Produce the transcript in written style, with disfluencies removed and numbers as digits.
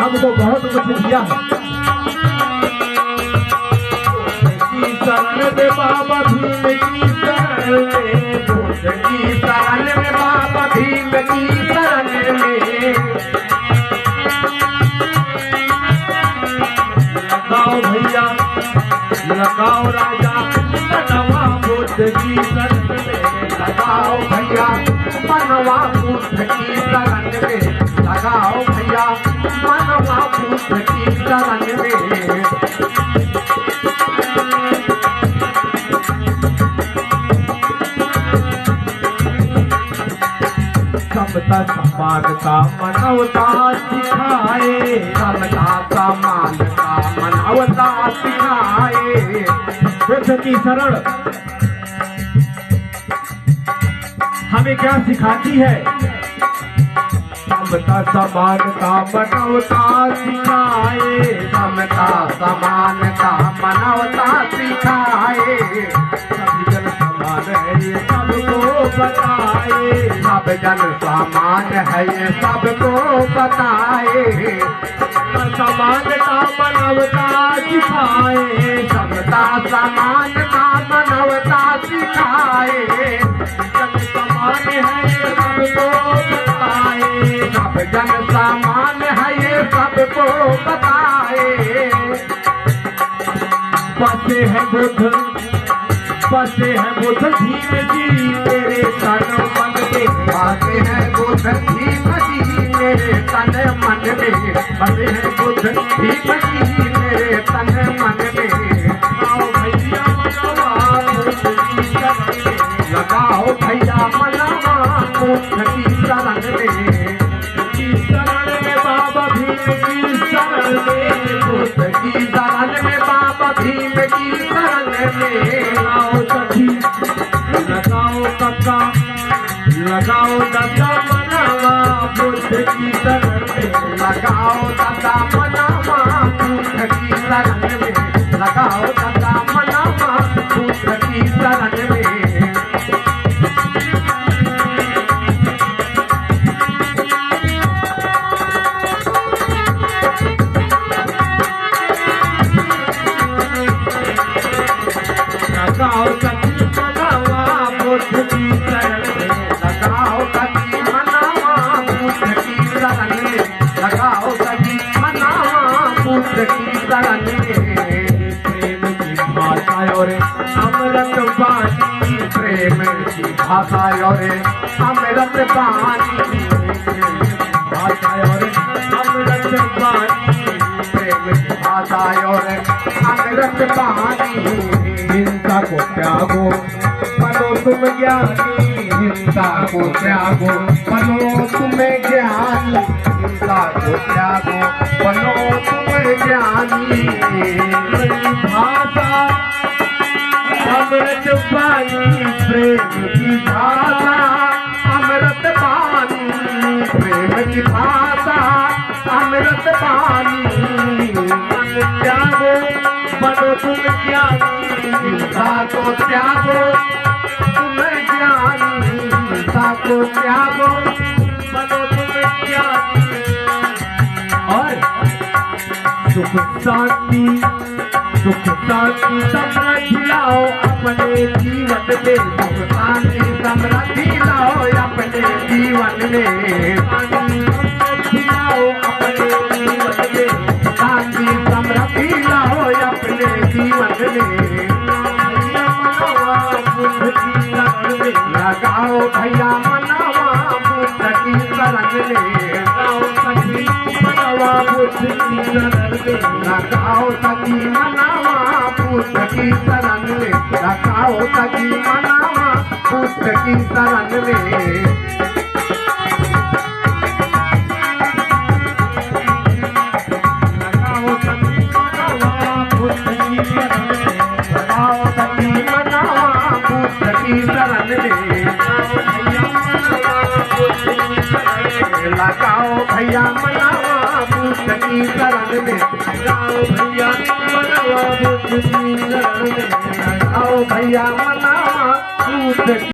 हमको बहुत कुछ दिया है। की शरण में बाबा भीम की शरण में, बुद्ध की शरण में बाबा भीम की शरण में। लगाओ भैया लगाओ राजा मनवा बुद्ध की शरण में, लगाओ भैया मनवा बुद्ध की शरण में, लगाओ भैया मनवा बुद्ध की शरण में। समता समानता मानवता सिखाए, समता समानता मानवता सिखाए। बुद्ध की शरण हमें क्या सिखाती है? समता समानता मानवता सिखाए, समता समानता मानवता सिखाए। सभी जन समान है ये सबको बताए, सब जन समान है ये सबको बताए। समानता मानवता सिखाए, समता समानता मानवता सिखाए। जन समान है ये सबको बताए, सब जन समान है ये सबको बताए। बसे है बुद्ध, बसे है बुद्ध भीम जी मेरे तन मन में, बसे है बुद्ध भीम जी मेरे तन मन में, बसे है बुद्ध भीम जी मेरे तन मन में। लगाओ भैया मनवा बुद्ध की शरण में, लगाओ भैया मनवा बुद्ध की शरण में। की शरण में बाबा भीम की शरण में, बुद्ध की शरण में बाबा भीम की शरण में। लगाओ कक्का लगाओ दादा मनवा बुद्ध की शरण में, लगाओ दादा मनवा बुद्ध की शरण में, लगाओ दादा मनवा बुद्ध की शरण में। लगाओ सखी मनवा बुद्ध की शरण में, लगाओ सखी मनवा बुद्ध की शरण में, लगाओ सखी मनवा बुद्ध की शरण में। प्रेम की भाषा और अमृत वाणी, प्रेम की भाषा और अमृत वाणी, भाषा और अमृत वाणी, प्रेम की भाषा और अमृत वाणी। हिंसा को त्यागो बनो तुम ज्ञानी, हिंसा को त्यागो बनो तुम ज्ञानी, हिंसा को त्यागो बनो तुम ज्ञानी। भाषा अमृत वाणी, प्रेम की भाषा अमृत वाणी, प्रेम की भाषा अमृत वाणी। त्यागो बनो तुम ज्ञानी, हिंसा को त्यागो तुम ज्ञानी, हिंसा को त्यागो बनो तुम ज्ञानी। और सुख शांति समृद्धि लाओ अपने जीवन में, सुख शांति समृद्धि लाओ अपने जीवन में, समृद्धि लाओ अपने जीवन में, शांति समृद्धि लाओ अपने जीवन में। लगाओ भैया मनवा बुद्ध की शरण में, लगाओ सखी मनवा बुद्ध की शरण में, लगाओ सखी मनवा बुद्ध की शरण में, लगाओ सखी मनवा बुद्ध की शरण में। लगाओ सखी मनवा बुद्ध की शरण में, लगाओ सखी मनवा बुद्ध की शरण में। लगाओ भैया मनवा बुद्ध की शरण में, लगाओ भैया मनवा बुद्ध की शरण में, लगाओ भैया मनवा बुद्ध की